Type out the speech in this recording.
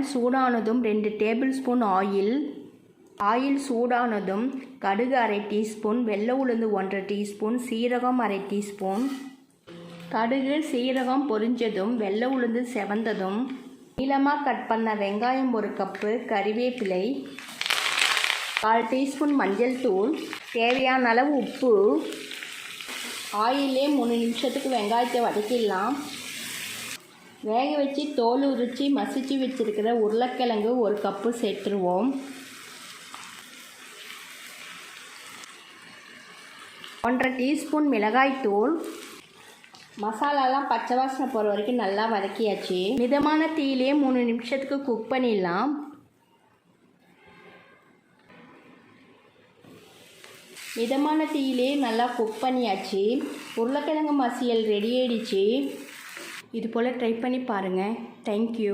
Pan சூடானதும் 2 table spoon oil சூடானதும் கடுகு அரை டீஸ்பூன், வெள்ளை உளுந்து 1 டீஸ்பூன், சீரகம் அரை டீஸ்பூன். கடுகு சீரகம் பொரிஞ்சதும் வெள்ளை உளுந்து செவந்ததும் நீளமாக கட் பண்ண வெங்காயம் 1 கப்பு, கறிவேப்பிலை, 1/4 டீஸ்பூன் மஞ்சள் தூள், தேவையான அளவு உப்பு. ஆயிலே 3 நிமிஷத்துக்கு வெங்காயத்தை வதக்கிடலாம். வேக வச்சு தோல் உரித்து மசிச்சு வச்சுருக்கிற உருளைக்கிழங்கு 1 கப்பு சேர்த்துருவோம். 1/2 டீஸ்பூன் மிளகாய்த்தூள். மசாலாலாம் பச்சை வாசனை போகிற வரைக்கும் நல்லா வதக்கியாச்சு. மிதமான தீயிலே 3 நிமிஷத்துக்கு குக் பண்ணிடலாம். மிதமான தீயிலே நல்லா குக் பண்ணியாச்சு. உருளைக்கிழங்கு மசியல் ரெடி ஆயிடுச்சு. இது போல் ட்ரை பண்ணி பாருங்கள். தேங்க்யூ.